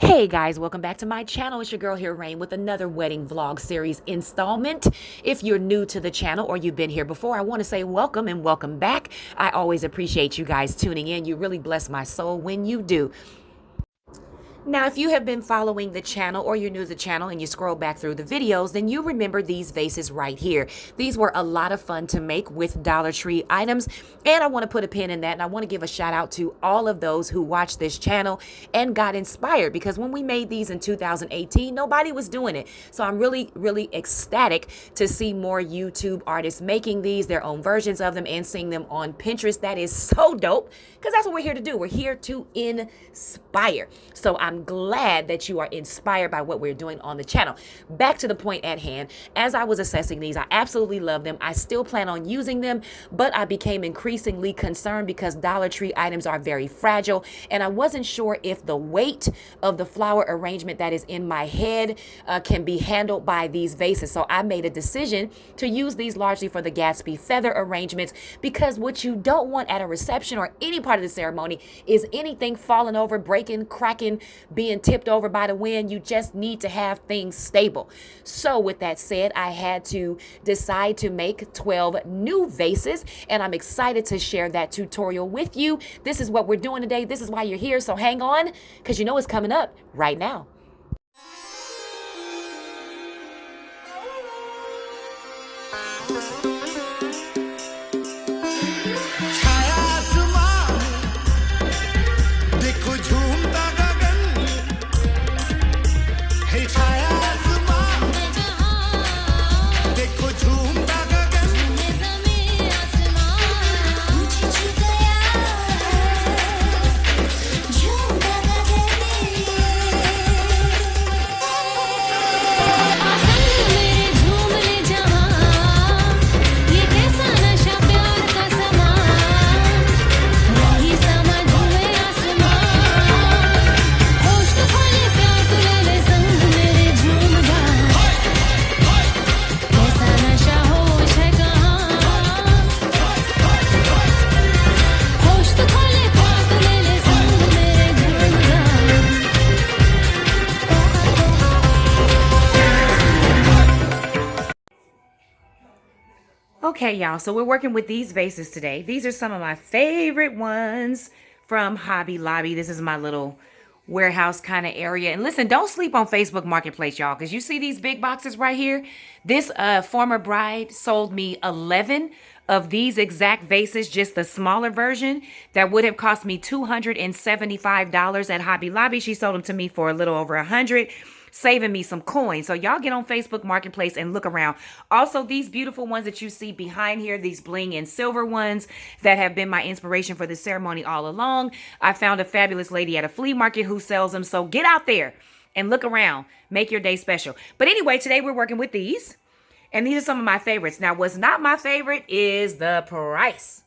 Hey guys, welcome back to my channel. It's your girl here, Rein, with another wedding vlog series installment. If you're new to the channel or you've been here before, I want to say welcome and welcome back. I always appreciate you guys tuning in. You really bless my soul when you do. Now, if you have been following the channel or you're new to the channel and you scroll back through the videos, then you remember these vases right here. These were a lot of fun to make with Dollar Tree items, and I want to put a pin in that, and I want to give a shout out to all of those who watched this channel and got inspired, because when we made these in 2018, nobody was doing it. So I'm really ecstatic to see more YouTube artists making these, their own versions of them, and seeing them on Pinterest. That is so dope, because that's what we're here to do. We're here to inspire. So I'm glad that you are inspired by what we're doing on the channel. Back to the point at hand. As I was assessing these, I absolutely love them. I still plan on using them, but I became increasingly concerned because Dollar Tree items are very fragile, and I wasn't sure if the weight of the flower arrangement that is in my head can be handled by these vases. So I made a decision to use these largely for the Gatsby feather arrangements, because what you don't want at a reception or any part of the ceremony is anything falling over, breaking, cracking, being tipped over by the wind. You just need to have things stable. So with that said, I had to decide to make 12 new vases, and I'm excited to share that tutorial with you. This is what we're doing today. This is why you're here. So hang on, because you know it's coming up right now. Okay, y'all, so we're working with these vases today. These are some of my favorite ones from Hobby Lobby. This is my little warehouse kind of area. And listen, don't sleep on Facebook Marketplace, y'all, because you see these big boxes right here? This former bride sold me 11 of these exact vases, just the smaller version, that would have cost me $275 at Hobby Lobby. She sold them to me for a little over $100, saving me some coins. So y'all get on Facebook Marketplace and look around. Also, these beautiful ones that you see behind here, these bling and silver ones that have been my inspiration for this ceremony all along. I found a fabulous lady at a flea market who sells them. So get out there and look around. Make your day special. But anyway, today we're working with these. And these are some of my favorites. Now, what's not my favorite is the price.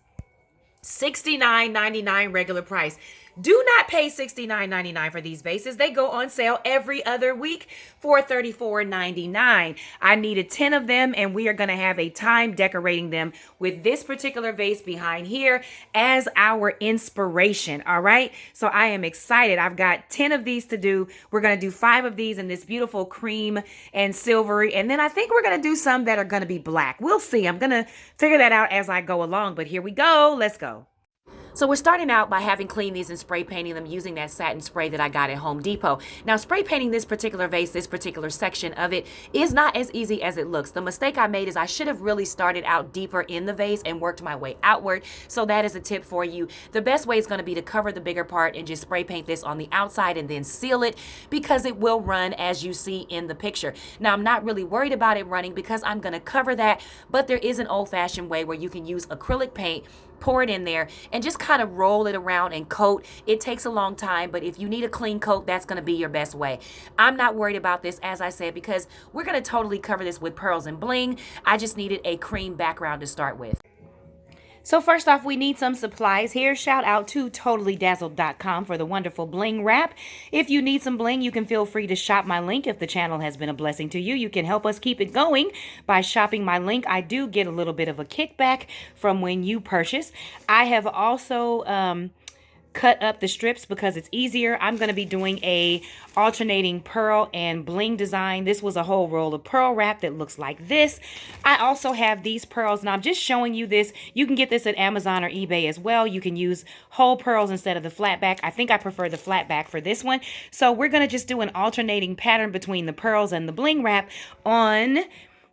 $69.99 regular price. Do not pay $69.99 for these vases. They go on sale every other week for $34.99. I needed 10 of them, and we are going to have a time decorating them with this particular vase behind here as our inspiration. All right. So I am excited. I've got 10 of these to do. We're going to do 5 of these in this beautiful cream and silvery. And then I think we're going to do some that are going to be black. We'll see. I'm going to figure that out as I go along. But here we go. Let's go. So we're starting out by having cleaned these and spray painting them using that satin spray that I got at Home Depot. Now, spray painting this particular vase, this particular section of it, is not as easy as it looks. The mistake I made is I should have really started out deeper in the vase and worked my way outward. So that is a tip for you. The best way is going to be to cover the bigger part and just spray paint this on the outside and then seal it, because it will run as you see in the picture. Now, I'm not really worried about it running because I'm going to cover that, but there is an old-fashioned way where you can use acrylic paint, pour it in there, and just kind of roll it around and coat. It takes a long time, but if you need a clean coat, that's going to be your best way. I'm not worried about this, as I said, because we're going to totally cover this with pearls and bling. I just needed a cream background to start with. So first off, we need some supplies here. Shout out to totallydazzled.com for the wonderful bling wrap. If you need some bling, you can feel free to shop my link. If the channel has been a blessing to you, you can help us keep it going by shopping my link. I do get a little bit of a kickback from when you purchase. I have also cut up the strips because it's easier. I'm going to be doing a alternating pearl and bling design. This was a whole roll of pearl wrap that looks like this. I also have these pearls. Now I'm just showing you this. You can get this at Amazon or eBay as well. You can use whole pearls instead of the flat back. I think I prefer the flat back for this one. So we're going to just do an alternating pattern between the pearls and the bling wrap on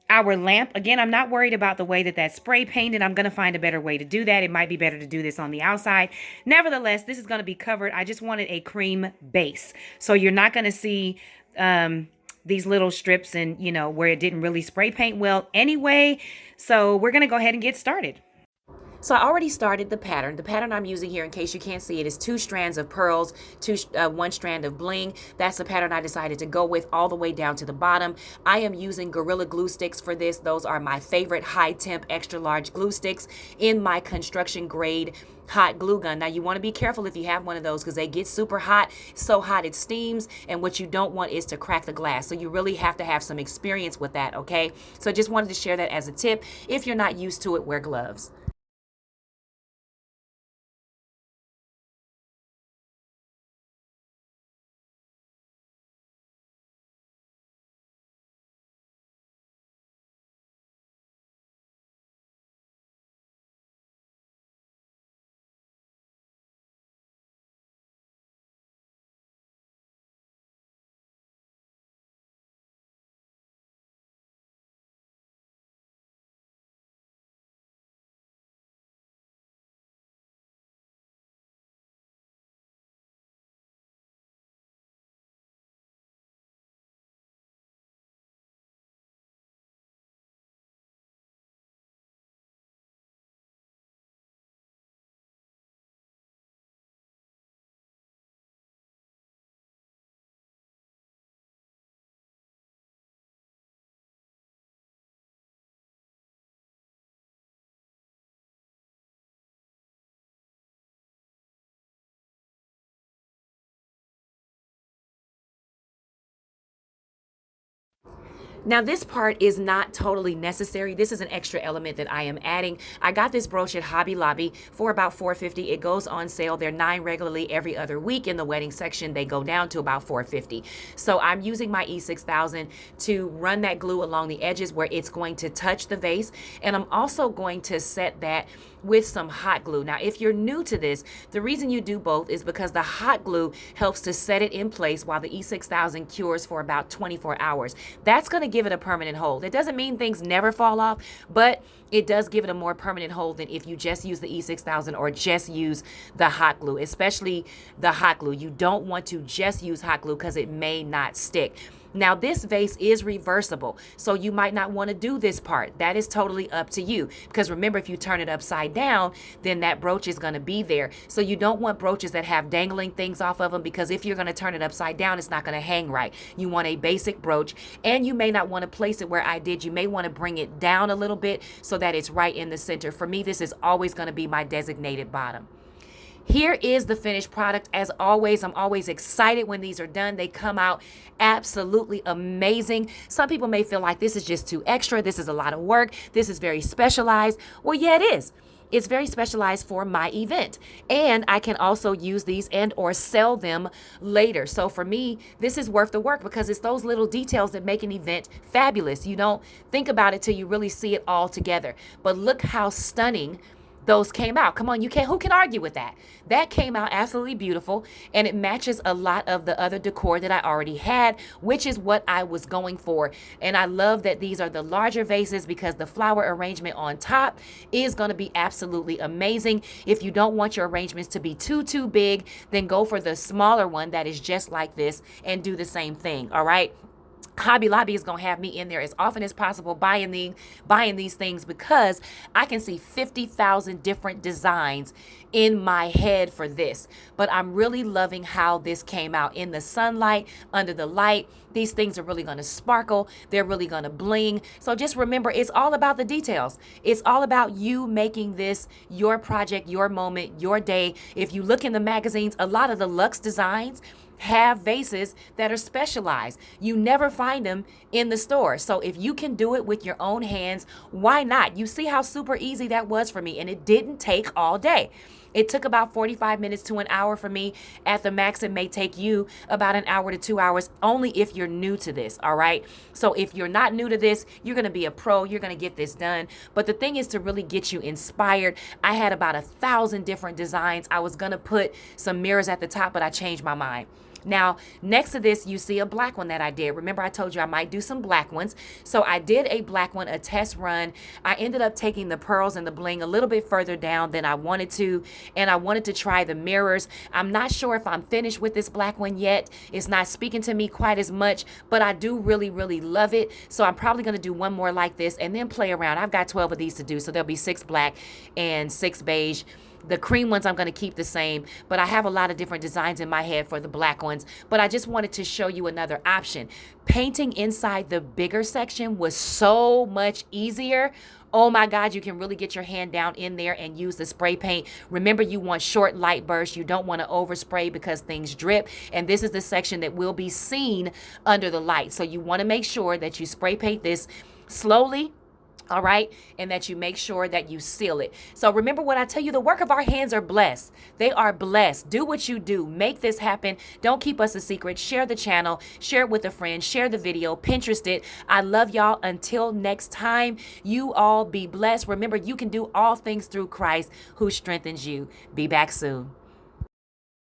our lamp. Again, I'm not worried about the way that that's spray painted. I'm going to find a better way to do that. It might be better to do this on the outside. Nevertheless, this is going to be covered. I just wanted a cream base. So you're not going to see these little strips and, you know, where it didn't really spray paint well anyway. So we're going to go ahead and get started. So I already started the pattern. The pattern I'm using here, in case you can't see it, is 2 strands of pearls, 1 strand of bling. That's the pattern I decided to go with all the way down to the bottom. I am using Gorilla glue sticks for this. Those are my favorite high temp extra large glue sticks in my construction grade hot glue gun. Now you want to be careful if you have one of those because they get super hot, so hot it steams, and what you don't want is to crack the glass. So you really have to have some experience with that, okay? So I just wanted to share that as a tip. If you're not used to it, wear gloves. Now this part is not totally necessary. This is an extra element that I am adding. I got this brooch at Hobby Lobby for about $4.50. It goes on sale. They're $9 regularly every other week. In the wedding section, they go down to about $4.50. So I'm using my E6000 to run that glue along the edges where it's going to touch the vase. And I'm also going to set that with some hot glue. Now, if you're new to this, the reason you do both is because the hot glue helps to set it in place while the E6000 cures for about 24 hours. That's going to give it a permanent hold. It doesn't mean things never fall off, but it does give it a more permanent hold than if you just use the E6000 or just use the hot glue, especially the hot glue. You don't want to just use hot glue because it may not stick. Now this vase is reversible, so you might not want to do this part. That is totally up to you, because remember, if you turn it upside down, then that brooch is going to be there. So you don't want brooches that have dangling things off of them, because if you're going to turn it upside down, it's not going to hang right. You want a basic brooch, and you may not want to place it where I did. You may want to bring it down a little bit so that it's right in the center. For me, this is always going to be my designated bottom. Here is the finished product. As always, I'm always excited when these are done. They come out absolutely amazing. Some people may feel like this is just too extra. This is a lot of work. This is very specialized. Well, yeah, it is. It's very specialized for my event. And I can also use these and or sell them later. So for me, this is worth the work because it's those little details that make an event fabulous. You don't think about it till you really see it all together. But look how stunning those came out. Come on, who can argue with that? That came out absolutely beautiful, and it matches a lot of the other decor that I already had, which is what I was going for. And I love that these are the larger vases because the flower arrangement on top is going to be absolutely amazing. If you don't want your arrangements to be too big, then go for the smaller one that is just like this and do the same thing, all right? Hobby Lobby is going to have me in there as often as possible buying these things because I can see 50,000 different designs in my head for this. But I'm really loving how this came out in the sunlight, under the light. These things are really going to sparkle. They're really going to bling. So just remember, it's all about the details. It's all about you making this your project, your moment, your day. If you look in the magazines, a lot of the luxe designs have vases that are specialized. You never find them in the store. So if you can do it with your own hands, why not? You see how super easy that was for me, and it didn't take all day. It took about 45 minutes to an hour for me. At the max, it may take you about an hour to 2 hours, only if you're new to this, all right? So if you're not new to this, you're gonna be a pro, you're gonna get this done. But the thing is to really get you inspired. I had about 1,000 different designs. I was gonna put some mirrors at the top, but I changed my mind. Now, next to this, you see a black one that I did. Remember, I told you I might do some black ones. So I did a black one, a test run. I ended up taking the pearls and the bling a little bit further down than I wanted to, and I wanted to try the mirrors. I'm not sure if I'm finished with this black one yet. It's not speaking to me quite as much, but I do really, really love it. So I'm probably going to do one more like this and then play around. I've got 12 of these to do, so there'll be 6 black and 6 beige. The cream ones I'm going to keep the same, but I have a lot of different designs in my head for the black ones. But I just wanted to show you another option. Painting inside the bigger section was so much easier. Oh my God, you can really get your hand down in there and use the spray paint. Remember, you want short light bursts. You don't want to overspray because things drip. And this is the section that will be seen under the light. So you want to make sure that you spray paint this slowly, all right, and that you make sure that you seal it. So remember what I tell you, the work of our hands are blessed. They are blessed. Do what you do. Make this happen. Don't keep us a secret. Share the channel. Share it with a friend. Share the video. Pinterest it. I love y'all. Until next time, you all be blessed. Remember, you can do all things through Christ who strengthens you. Be back soon.